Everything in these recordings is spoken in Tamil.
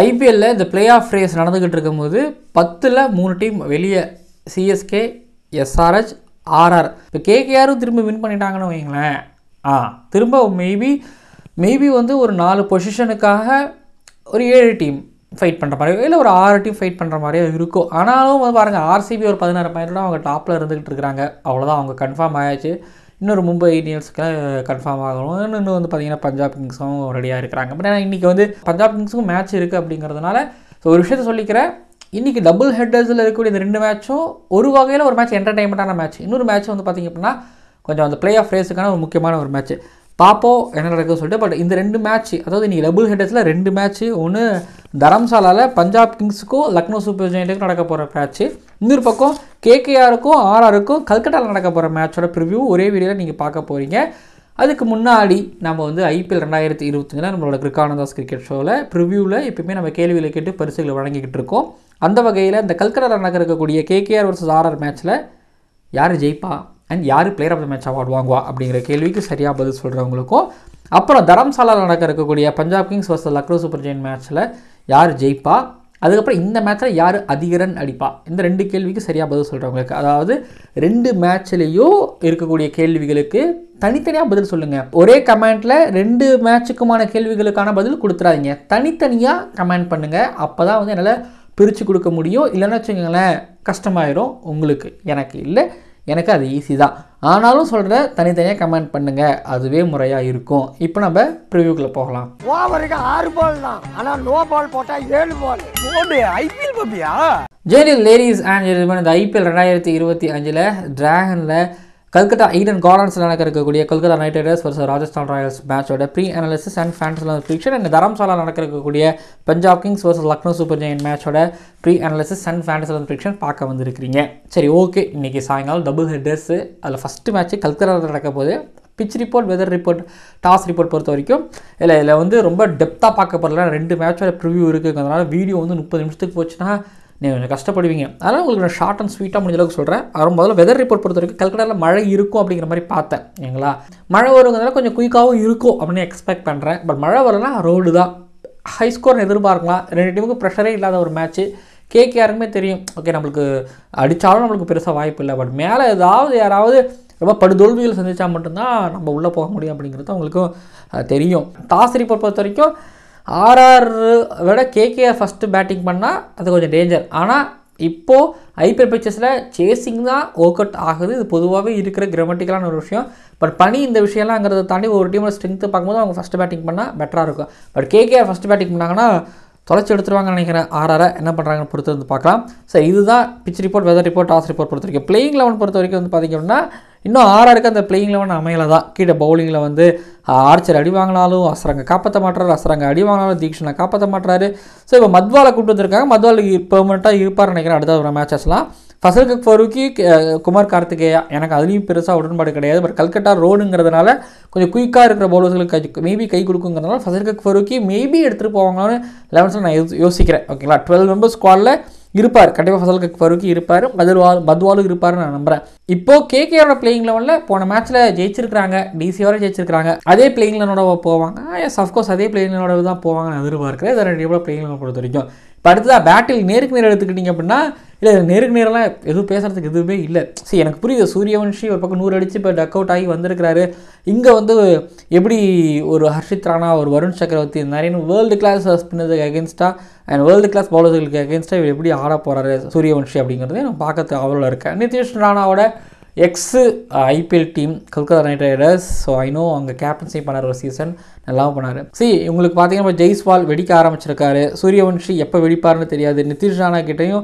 ஐபிஎல்ல இந்த பிளே ஆஃப் ரேஸ் நடந்துக்கிட்டு இருக்கும்போது 10ல் 3 டீம் வெளியே, சிஎஸ்கே, எஸ்ஆர்ஹெச், ஆர்ஆர். இப்போ கேகேஆரும் திரும்ப வின் பண்ணிட்டாங்கன்னு வைங்களேன், திரும்ப மேபி வந்து ஒரு 4 பொசிஷனுக்காக ஒரு 7 டீம் ஃபைட் பண்ணுற மாதிரி, இல்லை ஒரு 6 டீம் ஃபைட் பண்ணுற மாதிரியே இருக்கும். ஆனாலும் வந்து பாருங்கள், ஆர்சிபி ஒரு 16 பாயிண்டோட அவங்க டாப்பில் இருந்துக்கிட்டு இருக்கிறாங்க. அவ்வளோதான், அவங்க கன்ஃபார்ம் ஆயாச்சு. இன்னொரு மும்பை இந்தியன்ஸுக்கு கன்ஃபார்ம் ஆகணும். இன்னும் வந்து பார்த்திங்கன்னா பஞ்சாப் கிங்ஸும் ரெடியாக இருக்கிறாங்க. பட் ஆனால் இன்றைக்கி வந்து பஞ்சாப் கிங்ஸுக்கும் மேட்ச் இருக்குது அப்படிங்கிறதுனால ஒரு விஷயத்த சொல்லிக்கிறேன். இன்றைக்கி டபுள் ஹெட்டர்ஸில் இருக்கக்கூடிய இந்த 2 மேட்சும் ஒரு வகையில் ஒரு மேட்ச் என்டர்டைன்மெண்ட்டான மேட்ச். இன்னொரு மேட்ச் வந்து பார்த்திங்க அப்படின்னா கொஞ்சம் அந்த பிளே ஆஃப் ரேஸுக்கான ஒரு முக்கியமான ஒரு மேட்ச். பார்ப்போம் என்ன நடக்குதுன்னு சொல்லிட்டு. பட் இந்த 2 மேட்ச், அதாவது இன்றைக்கி டபுள் ஹெட்டர்ஸில் 2 மேட்ச்சு. ஒன்று தரம்சாலாவில் பஞ்சாப் கிங்ஸுக்கும் லக்னோ சூப்பர் ஜெயிண்ட்டுக்கும் நடக்க போகிற மேட்ச்சு. இன்னொரு பக்கம் கேகேஆருக்கும் ஆர்ஆருக்கும் கல்கட்டாவில் நடக்க போகிற மேட்சோட ப்ரிவ்யூ ஒரே வீடியோவில் நீங்கள் பார்க்க போகிறீங்க. அதுக்கு முன்னாடி நம்ம வந்து ஐபிஎல் 2025 நம்மளோட கிரிக்கானந்தாஸ் கிரிக்கெட் ஷோவில் ப்ரிவ்யூவில் எப்பயுமே நம்ம கேள்விகளை கேட்டு பரிசுகளை வழங்கிக்கிட்டு இருக்கோம். அந்த வகையில் இந்த கல்கட்டாவில் நடக்கக்கூடிய கேகேஆர் வர்சஸ் ஆர்ஆர் மேட்ச்சில் யார் ஜெயிப்பா அண்ட் யார் player of the match award வாங்குவா அப்படிங்கிற கேள்விக்கு சரியாக பதில் சொல்கிறவங்களுக்கும், அப்புறம் தரம்சாலாவில் நடக்கக்கூடிய Punjab Kings versus Lucknow Super Giant மேட்ச்சில் யார் ஜெயிப்பா, அதுக்கப்புறம் இந்த மேட்ச்சில் யார் அதிக ரன் அடிப்பா, இந்த 2 கேள்விக்கு சரியாக பதில் சொல்கிறவங்களுக்கு, அதாவது 2 மேட்ச்லேயும் இருக்கக்கூடிய கேள்விகளுக்கு தனித்தனியாக பதில் சொல்லுங்கள். ஒரே கமெண்ட்டில் 2 மேட்சுக்குமான கேள்விகளுக்கான பதில் கொடுத்துறாதீங்க, தனித்தனியாக கமெண்ட் பண்ணுங்கள். அப்போ தான் வந்து என்னால் பிரித்து கொடுக்க முடியும். இல்லைன்னு வச்சுக்கோங்களேன், கஷ்டமாயிரும் உங்களுக்கு. எனக்கு இல்லை, எனக்கு அது ஈஸி தான். ஆனாலும் சொல்கிற தனித்தனியாக கமெண்ட் பண்ணுங்கள், அதுவே முறையாக இருக்கும். இப்போ நம்ம ப்ரிவியூக்குள்ளே போகலாம். ஓவருக்கு 6 பால் தான், ஆனால் நோ பால் போட்டால் 7 பால். ஐபிஎல் பப்பியா? ஜெயலலிதா லேடிஸ் அண்ட் ஜென்டில்மேன், இந்த ஐபிஎல் 2025 டிராகனில் கல்கத்தா ஈடன் கார்டன்ஸில் நடக்க இருக்கக்கூடிய Kolkata Knight Riders versus Rajasthan Royals மேட்சோட pre analysis and fantasy prediction, and Dharamsala நடக்க இருக்கக்கூடிய Punjab Kings versus Lucknow Super Giant மேட்சோட pre analysis and fantasy prediction பார்க்க வந்துருக்கிறீங்க. சரி, ஓகே. இன்றைக்கி சாயங்காலம் டபுள் ஹெட்டர்ஸு. அதில் ஃபஸ்ட்டு மேட்ச்சு கல்கத்தாவில் நடக்க போது. Pitch report, weather report, toss report பொறுத்த வரைக்கும் இதில் வந்து ரொம்ப டெப்த்தாக பார்க்க போகிறல 2 மேட்சோட ப்ரிவ்யூ இருக்குங்கிறதுனால வீடியோ வந்து 30 நிமிஷத்துக்கு போச்சுன்னா நீங்கள் கொஞ்சம் கஷ்டப்படுவீங்க. அதனால் உங்களுக்கு நான் ஷார்ட் அண்ட் ஸ்வீட்டாக முடிஞ்ச அளவுக்கு சொல்கிறேன். முதல்ல வெதர் ரிப்போர்ட் பொறுத்த வரைக்கும் கல்கட்டாவில் மழை இருக்கும் அப்படிங்கிற மாதிரி பார்த்தேன். ஏங்களா, மழை வருங்கிறதுனால கொஞ்சம் குயிக்காகவும் இருக்கும் அப்படின்னு எக்ஸ்பெக்ட் பண்ணுறேன். பட் மழை வரலன்னா ரோடு தான், ஹை ஸ்கோர்னு எதிர்பார்க்கலாம். 2 டீமுக்கும் ப்ரெஷரே இல்லாத ஒரு மேட்ச்சு. கேகேஆருக்குமே தெரியும், ஓகே நம்மளுக்கு அடித்தாலும் நம்மளுக்கு பெருசாக வாய்ப்பு இல்லை. பட் மேலே யாராவது ரொம்ப படுதோல்விகள் சந்தித்தா மட்டும்தான் நம்ம உள்ளே போக முடியும் அப்படிங்கிறது அவங்களுக்கும் தெரியும். டாஸ் ரிப்போர்ட் பொறுத்த வரைக்கும் ஆர்ஆர் விட கேகேஆர் ஃபஸ்ட்டு பேட்டிங் பண்ணால் அது கொஞ்சம் டேஞ்சர். ஆனால் இப்போது ஐபிஎல் பிச்சஸில் சேசிங் தான் ஒர்க் அவுட் ஆகுது. இது பொதுவாகவே இருக்கிற கிராமட்டிக்கலான ஒரு விஷயம். பட் பனி இந்த விஷயம்லாங்கிறத தாண்டி ஒரு டீமோட ஸ்ட்ரென்த்து பார்க்கும்போது அவங்க ஃபஸ்ட்டு பேட்டிங் பண்ணால் பெட்டராக இருக்கும். பட் கேகேஆர் ஃபஸ்ட்டு பேட்டிங் பண்ணாங்கன்னா தொலைச்சி எடுத்துருவாங்கன்னு நினைக்கிறேன். ஆர்ஆரை என்ன பண்ணுறாங்கன்னு பொறுத்து வந்து பார்க்கலாம். சரி, இதுதான் pitch report, weather report, toss report பொறுத்த வரைக்கும். பிளேயிங் 11 பொறுத்த வரைக்கும் வந்து பார்த்திங்க அப்படின்னா இன்னும் ஆர்ஆருக்கு அந்த பிளேயிங் 11 அமையலை தான். கீழே பவுலிங்கில் வந்து ஆர்ச்சர் அடி வாங்கினாலும் அஸ்ரங்க காப்பாற்ற மாட்டாரு, அஸ்ரங்க அடி வாங்கினாலும் தீக்ஷனை காப்பாற்ற மாட்டாரு. ஸோ இப்போ மத்வாலை கூப்பிட்டு வந்திருக்காங்க. மத்வால் பெர்மனெண்ட்டாக இருப்பார்னு நினைக்கிறேன் அடுத்த ஒரு மேட்சஸ்லாம். ஃபசல் ஃபரூக்கி, குமார் கார்த்திகேயா, எனக்கு அதுலேயும் பெருசாக உடன்பாடு கிடையாது. பட் கல்கட்டா ரோடுங்கிறதுனால கொஞ்சம் குயிக்காக இருக்கிற பவுலர்ஸ்களுக்கு மேபி கை கொடுக்குங்கிறதுனால ஃபசல் ஃபரூக்கி மேபி எடுத்துகிட்டு போவாங்கன்னு 11 நான் யோசிக்கிறேன். ஓகேங்களா, 12 மெம்பர்ஸ் ஸ்குவாடில் இருப்பார் கண்டிப்பாக. ஃபசல் ஃபரூக்கி இருப்பார், மத்வாலும் இருப்பார்னு நான் நம்புகிறேன். இப்போது கேகேஆரோட பிளேயிங் 11 போன மேட்ச்சில் ஜெயிச்சிருக்காங்க, டிசியோட ஜெயிச்சிருக்காங்க. அதே பிளேயிங் 11 போவாங்க. எஸ், அஃப்கோர்ஸ் அதே பிளேயிங் 11 தான் போவாங்க நான் எதிர்பார்க்குறேன். இதை 2 பிளேயிங் 11 பொறுத்த வரைக்கும். இப்போ அடுத்ததாக பேட்டில் நேருக்கு நேரம் எடுத்துக்கிட்டிங்க அப்படின்னா, இல்லை நேருக்கு நேரெல்லாம் எதுவும் பேசுகிறதுக்கு எதுவுமே இல்லை. சரி, எனக்கு புரியுது, சூரியவன்ஷி ஒரு பக்கம் 100 அடித்து இப்போ டக் அவுட் ஆகி வந்திருக்கிறாரு. இங்கே வந்து எப்படி ஒரு ஹர்ஷித் ராணா, ஒரு வருண் சக்கரவர்த்தி, நிறைய வேர்ல்டு கிளாஸ் ஸ்பின்னருக்கு அகேன்ஸ்டாக அண்ட் வேர்ல்டு கிளாஸ் பவுலர்களுக்கு அகேன்ஸ்டாக இவர் எப்படி ஆட போகிறாரு சூரியவன்ஷி அப்படிங்கிறது நான் பார்க்கறதுக்கு அவ்வளோ இருக்கேன். நிதிஷ் ராணாவோட IPL team Kolkata Knight Riders. So I know அங்கே கேப்டன்சி பண்ணார் ஒரு சீசன், நல்லாவும் பண்ணார். உங்களுக்கு பார்த்தீங்கன்னா ஜெய்ஸ்வால் வெடிக்க ஆரம்பிச்சிருக்காரு. சூரியவன்ஷி எப்போ வெடிப்பார்னு தெரியாது. நிதிஷ் ராணா கிட்டையும்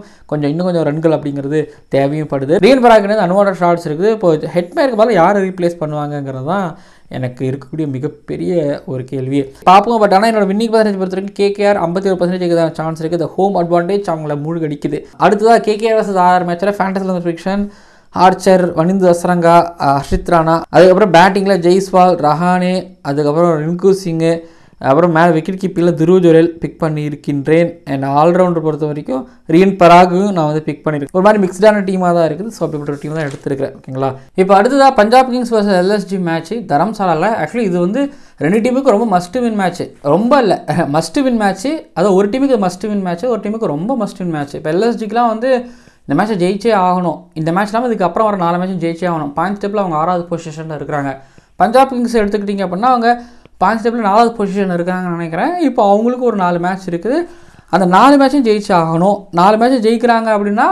இன்னும் கொஞ்சம் ரன்கள் அப்படிங்கிறது தேவையும் படுது. ரியன் பராக்னு அன்வார்டட் ஷாட்ஸ் இருக்குது. இப்போ ஹெட்மேருக்கு பதில் யாரை ரீப்ளேஸ் பண்ணுவாங்கங்கிறது தான் எனக்கு இருக்கக்கூடிய மிகப்பெரிய ஒரு கேள்வி. பார்ப்போம். பட் ஆனால் என்னோட வின்னிங் பர்சன்டேஜ் பொறுத்த வரைக்கும் கேகேஆர் 51% சான்ஸ் இருக்குது. இந்த ஹோம் அட்வான்டேஜ் அவங்கள மூழ்கடிக்குது. அடுத்ததாக கேகேஆர் வர்சஸ் ஆர்ஆர் மேட்சில் fantasy prediction Archer, Wanindu Hasaranga, Harshit Rana, அதுக்கப்புறம் பேட்டிங்கில் ஜெய்ஸ்வால், ரஹானே, அதுக்கப்புறம் ரிங்கு சிங்கு, அப்புறம் மேலே விக்கெட் கீப்பிங்கில் துருவ் ஜுரேல் பிக் பண்ணியிருக்கின்றேன். அண்ட் ஆல்ரவுண்டர் பொறுத்த வரைக்கும் ரியன் பராகும் நான் வந்து பிக் பண்ணியிருக்கேன். ஒரு மாதிரி மிக்ஸ்டான டீமாக தான் இருக்குது. ஸோ அப்படிப்பட்ட ஒரு டீம் தான் எடுத்துருக்கேன். ஓகேங்களா. இப்போ அடுத்ததாக Punjab Kings vs LSG match தரம்சாலாவில். ஆக்சுவலி இது வந்து ரெண்டு டீமுக்கு ரொம்ப மஸ்ட் வின் மேட்ச். ரொம்ப இல்லை, மஸ்ட் வின் மேட்ச். அது ஒரு டீமுக்கு மஸ்ட் வின் மேட்ச், ஒரு டீமுக்கு ரொம்ப மஸ்ட் வின் மேட்ச். இப்போ LSGக்குலாம் வந்து இந்த மேட்ச்சை ஜெயிச்சே ஆகணும். இந்த மேட்ச் இல்லாமல் இதுக்கப்புறம் வர 4 மேட்சும் ஜெயிச்சே ஆகணும். பாயிண்ட்ஸ் டேபிள் அவங்க 6வது பொசிஷனில் இருக்கிறாங்க. பஞ்சாப் கிங்ஸ் எடுத்துக்கிட்டிங்க அப்படின்னா அவங்க பாயிண்ட்ஸ் டேபிள் 4வது பொசிஷன் இருக்காங்கன்னு நினைக்கிறேன். இப்போ அவங்களுக்கு ஒரு 4 மேட்ச் இருக்குது. அந்த 4 மேட்சும் ஜெயிச்சு ஆகணும். 4 மேட்சும் ஜெயிக்கிறாங்க அப்படின்னா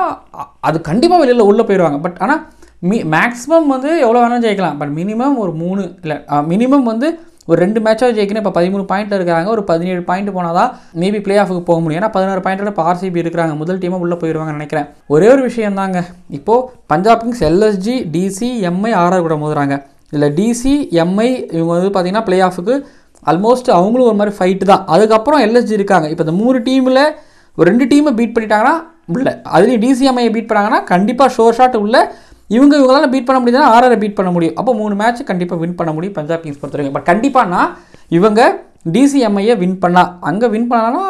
அது கண்டிப்பாக வெளியில் உள்ளே போயிடுவாங்க. பட் ஆனால் மேக்ஸிமம் வந்து எவ்வளோ வேணாலும் ஜெயிக்கலாம். பட் மினிமம் ஒரு 3 இல்லை மினிமம் வந்து ஒரு 2 மேட்சாக ஜெயிக்கணும். இப்போ 13 பாயிண்ட்டில் இருக்காங்க. ஒரு 17 பாயிண்ட் போனால் தான் மேபி பிளே ஆஃபுக்கு போக முடியும். ஏன்னா 16 பாயிண்ட்டில் இப்போ RCB இருக்கிறாங்க. முதல் டீமாக உள்ளே போயிடுவாங்கன்னு நினைக்கிறேன். ஒரே ஒரு விஷயம் தாங்க, இப்போது Punjab Kings LSG DC MI RR கூட மோதுறாங்க. இதில் DC MI இவங்க வந்து பார்த்திங்கன்னா பிளே ஆஃபுக்கு ஆல்மோஸ்ட் அவங்களும் ஒரு மாதிரி ஃபைட்டு தான். அதுக்கப்புறம் LSG இருக்காங்க. இப்போ இந்த 3 டீமில் ஒரு 2 டீமை பீட் பண்ணிட்டாங்கன்னா உள்ள, அதுலேயும் DC MIயை பீட் பண்ணாங்கன்னா கண்டிப்பாக ஷோர் ஷாட் உள்ள. இவங்களால பீட் பண்ண முடியுதுன்னா RR பீட் பண்ண முடியும். அப்போ 3 மேட்ச் கண்டிப்பாக வின் பண்ண முடியும் பஞ்சாப் கிங்ஸ் பொறுத்தவரைக்கும். பட் கண்டிப்பானா இவங்க DC MIயை வின் பண்ணால், அங்கே வின் பண்ணாங்கன்னா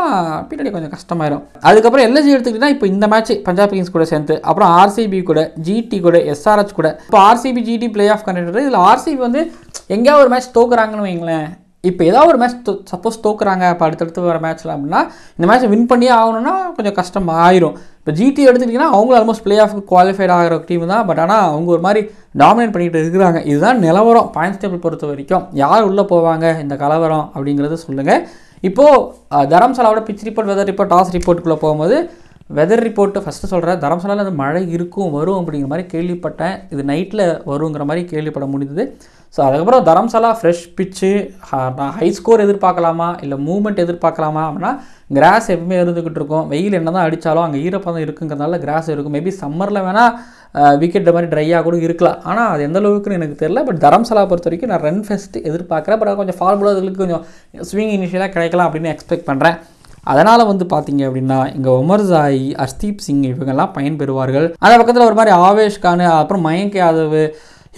பின்னாடி கொஞ்சம் கஷ்டமாயிடும். அதுக்கப்புறம் LSG எடுத்துக்கிட்டிங்கன்னா இப்போ இந்த மேட்ச் பஞ்சாப் கிங்ஸ் கூட சேர்ந்து அப்புறம் RCB கூட GT கூட SRH கூட. இப்போ RCB GT பிளே ஆஃப் கண்டிப்பாக. இதில் RCB வந்து எங்கேயாவது ஒரு மேட்ச் தோக்குறாங்கன்னு வைங்களேன். இப்போ ஏதாவது ஒரு மேட்ச் சப்போஸ் தோக்குறாங்க இப்போ அடுத்தடுத்து வர மேட்ச்சில் அப்படின்னா இந்த மேட்ச்சை வின் பண்ணியே ஆகணும்னா கொஞ்சம் கஷ்டம் ஆயிரும். இப்போ GT எடுத்துக்கிட்டிங்கன்னா அவங்களும் ஆல்மோஸ்ட் பிளே ஆஃப் குவாலிஃபைட் ஆகிற டீம் தான். பட் ஆனால் அவங்க ஒரு மாதிரி டாமினேட் பண்ணிகிட்டு இருக்கிறாங்க. இதுதான் நிலவரம் பாயிண்ட்ஸ் டேபிள் பொறுத்த வரைக்கும். யார் உள்ளே போவாங்க இந்த கலவரம் அப்படிங்கிறத சொல்லுங்கள். இப்போது தரம்சாலாவோட pitch report, weather report, toss ரிப்போர்ட்டுக்குள்ளே போகும்போது வெதர் ரிப்போர்ட்டு ஃபஸ்ட்டு சொல்கிறேன். தரம்சாலாவில் அது மழை வரும் அப்படிங்கிற மாதிரி கேள்விப்பட்டேன். இது நைட்டில் வருங்கிற மாதிரி கேள்விப்பட முடியுது. ஸோ அதுக்கப்புறம் தரம்சாலா ஃப்ரெஷ் பிச்சு, ஹை ஸ்கோர் எதிர்பார்க்கலாமா இல்லை மூவ்மெண்ட் எதிர்பார்க்கலாமா அப்படின்னா கிராஸ் எப்பவுமே இருந்துக்கிட்டு இருக்கும். வெயில் என்ன தான் அடித்தாலும் அங்கே ஈரப்பதம் இருக்குங்கிறதுனால கிராஸ் இருக்கும். மேபி சம்மரில் வேணால் விக்கெட் மாதிரி ட்ரையாக கூட இருக்கலாம். ஆனால் அது எந்த அளவுக்குன்னு எனக்கு தெரியல. பட் தரம்சாலா பொறுத்த வரைக்கும் நான் ரன் ஃபெஸ்ட் எதிர்பார்க்குறேன். பட் கொஞ்சம் ஃபால் பாலர்களுக்கு கொஞ்சம் ஸ்விங் இனிஷியலாக கிடைக்கலாம் அப்படின்னு எக்ஸ்பெக்ட் பண்ணுறேன். அதனால் வந்து பார்த்தீங்க அப்படின்னா இங்கே உமர் ஜாய், ஹர்ஷ்தீப் சிங் இவங்கெல்லாம் பயன்பெறுவார்கள். அந்த பக்கத்தில் ஒரு மாதிரி ஆவேஷ் கான், அப்புறம் மயங்க் யாதவ்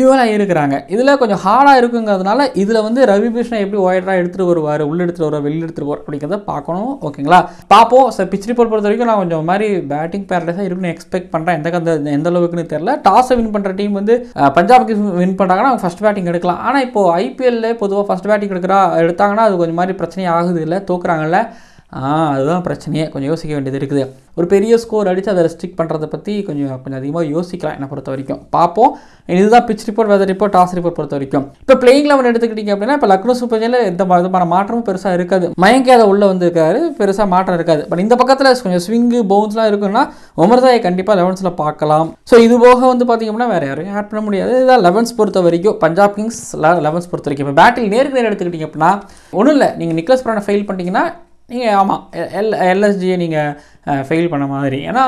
இவங்களாம் இருக்கிறாங்க. இதில் கொஞ்சம் ஹார்டாக இருக்குங்கிறதுனால இதில் வந்து ரவி பிஷ்ணா எப்படி ஒய்டராக எடுத்துகிட்டு வருவார், உள்ளே எடுத்துகிட்டு வருவார், வெளியில் எடுத்துகிட்டு வருவார் அப்படிங்கிறத பார்க்கணும். ஓகேங்களா, பார்ப்போம். சார் பிச் ரிப்போர்ட் பொறுத்த வரைக்கும் நான் கொஞ்சம் மாதிரி பேட்டிங் பேரடைஸாக இருக்குன்னு எக்ஸ்பெக்ட் பண்ணுறேன். எந்த அளவுக்குன்னு தெரியல. டாஸை வின் பண்ணுற டீம் வந்து பஞ்சாப் கிங்ஸ் வின் பண்ணுறாங்கன்னா அவங்க ஃபஸ்ட் பேட்டிங் எடுக்கலாம். ஆனால் இப்போது IPL பொதுவாக ஃபஸ்ட் பேட்டிங் எடுத்தாங்கன்னா அது கொஞ்சம் மாதிரி பிரச்சனையே ஆகுது இல்லை, தோக்குறாங்கல்ல. அதுதான் பிரச்சனையே. கொஞ்சம் யோசிக்க வேண்டியது இருக்குது. ஒரு பெரிய ஸ்கோர் அடித்து அதை ரெஸ்ட்ரிக்ட் பண்ணுறதை பற்றி கொஞ்சம் அதிகமாக யோசிக்கலாம் என்னை பொறுத்த வரைக்கும். பார்ப்போம். இதுதான் pitch report, weather report, toss report பொறுத்த வரைக்கும். இப்போ பிளேயிங் 11 எடுத்துக்கிட்டிங்க அப்படின்னா இப்போ லக்னோ சூப்பர் ஜெயினில் எந்த விதமான மாற்றமும் பெருசாக இருக்காது. மயங்க் யாதவ் உள்ளே வந்துருக்காரு, பெருசாக மாற்றம் இருக்காது. பட் இந்த பக்கத்தில் கொஞ்சம் ஸ்விங்கு பவுன்ஸ்லாம் இருக்குன்னா உமர் ஜாயை கண்டிப்பாக 11ஸில் பார்க்கலாம். ஸோ இது போக வந்து பார்த்திங்க அப்படின்னா வேறு யாரையும் ஆட் பண்ண முடியாது. இதுதான் 11ஸ் பொறுத்த வரைக்கும். பஞ்சாப் கிங்ஸ் 11ஸ் பொறுத்த வரைக்கும். இப்போ பேட்டில் நேருக்கு நேர் எடுத்துக்கிட்டிங்க அப்படின்னா ஒன்றும் இல்லை, நீங்கள் நிக்லஸ் புரானை ஃபெயில் பண்ணிட்டீங்கன்னா நீங்கள் ஆமாம் LSGயை நீங்கள் ஃபெயில் பண்ண மாதிரி. ஏன்னா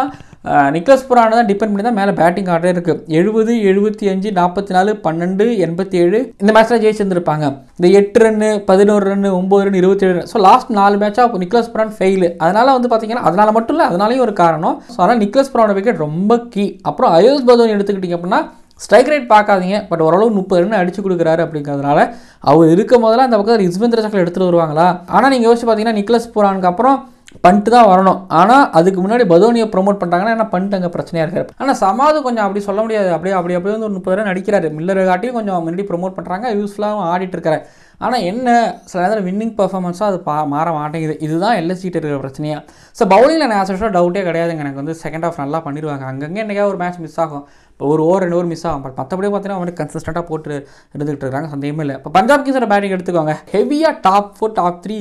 நிக்லஸ் புரானை தான் டிபெண்ட் பண்ணி தான் மேலே பேட்டிங் ஆர்டரே இருக்குது. 70, 75, 44, 12, 87 இந்த மேட்ச்சில் ஜெயிச்சிருந்துருப்பாங்க. இந்த 8 run, 11 run, 9 run, 27 run. So last 4 மேட்சாக நிக்லஸ் புரான் ஃபெயிலு. அதனால் வந்து பார்த்தீங்கன்னா அதனால் மட்டும் இல்லை, அதனாலையும் ஒரு காரணம். ஸோ அதனால் நிக்லஸ் புரானோட விக்கெட் ரொம்ப கீ. அப்புறம் அயோஸ் பதோனி எடுத்துக்கிட்டிங்க அப்படின்னா ஸ்ட்ரைக் ரேட் பார்க்காதீங்க, பட் ஓரளவு 30 ரன் அடிச்சு கொடுக்குறாரு அப்படிங்கிறதுனால அவர் இருக்கும் போதெல்லாம் அந்த பக்கத்தில் யுஸ்வேந்திர சஹல் எடுத்துகிட்டு வருவாங்களா. ஆனால் நீங்கள் யோசிச்சு பார்த்தீங்கன்னா நிக்லஸ் புரானுக்கு அப்புறம் பண்ட்டு தான் வரணும். ஆனால் அதுக்கு முன்னாடி பதோனியை ப்ரொமோட் பண்ணிட்டாங்கன்னா ஏன்னா பண்ட் அங்கே பிரச்சனையாக இருக்காரு. ஆனால் சமாது கொஞ்சம் அப்படி சொல்ல முடியாது. அப்படியே வந்து ஒரு 30 ரன் அடிக்கிறாரு. மில்லர் காட்டியும் கொஞ்சம் முன்னாடி ப்ரொமோட் பண்ணுறாங்க, யூஸ்ஃபுல்லாகவும் ஆடிட்டு இருக்காரு. ஆனால் என்ன சில நேரத்தில் வின்னிங் பர்ஃபார்மன்ஸாக அது மாற மாட்டேங்குது. இதுதான் LSG இருக்கிற பிரச்சனையாக. ஸோ பவுலிங்கில் நான் ஆக்சுவலாக டவுட்டே கிடையாதுங்க. எனக்கு வந்து செகண்ட் ஹாஃப் நல்லா பண்ணிடுவாங்க. அங்கங்கே என்றைக்காவது ஒரு மேட்ச் மிஸ் ஆகும், இப்போ ஒரு ஓவர் 2 ஓவர் மிஸ் ஆகும். பட் மற்றபடி பார்த்தீங்கன்னா அவனுக்கு கன்சிஸ்டண்ட்டாக போட்டு இருந்துகிட்டு இருக்காங்க, சந்தேகமே இல்லை. இப்போ பஞ்சாப் கிங்ஸோட பேட்டிங் எடுத்துக்கோங்க, ஹெவியாக டாப் 4 டாப் 3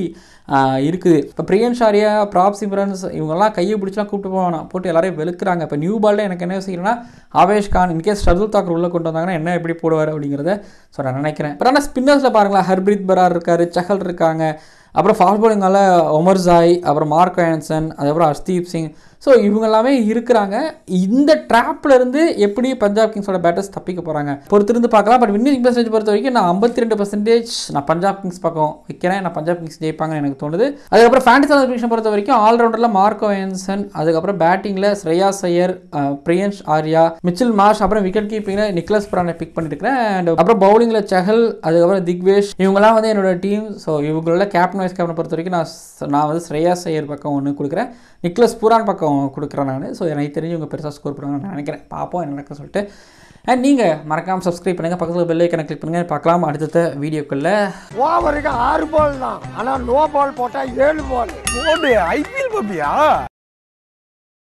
இருக்குது. இப்போ பிரியன்ஷ் ஆரியா, பிராப் சிம்ரன்ஸ் இவங்கெல்லாம் கையை பிடிச்சலாம் கூப்பிட்டு போவானா போட்டு எல்லாரையும் வெளுக்கிறாங்க. இப்போ நியூ பாலில் எனக்கு என்ன யோசிக்கிறேன்னா ஆவேஷ் கான் இன்கேஸ் ஷர்துல் தாக்கர் உள்ளே கொண்டு வந்தாங்கன்னா என்ன எப்படி போடுவார் அப்படிங்கிறத நான் நினைக்கிறேன். பட் ஆனால் ஸ்பின்னர்ஸில் பாருங்களா, ஹர்ப்ரீத் பரார் இருக்கார், சஹல் இருக்காங்க, அப்புறம் ஃபாஸ்ட் பவுலிங்கால உமர் ஜாய், அப்புறம் மார்க் ஆன்சன், அதுக்கப்புறம் ஹர்ஷ்தீப் சிங். ஸோ இவங்க எல்லாமே இருக்கிறாங்க. இந்த ட்ராப்லேருந்து எப்படி பஞ்சாப் கிங்ஸோட பேட்டர்ஸ் தப்பிக்க போகிறாங்க பொறுத்திருந்து பார்க்கலாம். பட் வின்னிங் பெர்சன்டேஜ் பொறுத்த வரைக்கும் நான் 52% நான் பஞ்சாப் கிங்ஸ் பக்கம் வைக்கிறேன். நான் பஞ்சாப் கிங்ஸ் ஜெயிப்பாங்கன்னு எனக்கு தோணுது. அதுக்கப்புறம் ஃபேண்டசி அசோசியேஷன் பொறுத்த வரைக்கும் ஆல்ரவுண்டரில் மார்க் ஆன்சன், அதுக்கப்புறம் பேட்டிங்கில் ஸ்ரேயாஸ் ஐயர், பிரியன்ஷ் ஆர்யா, மிச்சில் மார்ஷ், அப்புறம் விக்கெட் கீப்பிங்கில் நிக்லஸ் புரானை பிக் பண்ணிட்டு இருக்கிறேன். அண்ட் அப்புறம் பவுலிங்கில் சஹல், அதுக்கப்புறம் திக்வேஷ் இவங்கெல்லாம் வந்து என்னோட டீம். ஸோ இவங்களோட கேப்டன் வைஸ் கேப்டனை பொறுத்த வரைக்கும் நான் வந்து ஸ்ரேயாஸ் ஐயர் பக்கம் ஒன்று கொடுக்குறேன், நிக்லஸ் பூரான் பக்கம் கொடுக்குறேன் நான். ஸோ எனக்கு தெரிஞ்சு இவங்க பெருசாக ஸ்கோர் பண்ணுவாங்கன்னு நான் நினைக்கிறேன். பார்ப்போம் என்ன நடக்குன்னு சொல்லிட்டு. அண்ட் நீங்கள் மறக்காமல் சப்ஸ்கிரைப் பண்ணுங்கள், பக்கத்தில் பெல் ஐக்கனை கிளிக் பண்ணுங்கள். பார்க்கலாம் அடுத்த வீடியோக்குள்ளே. ஓவருக்கு 6 பால் தான், ஆனால் நோ பால் போட்டால் 7 பால். ஐபிஎல் பப்பியா?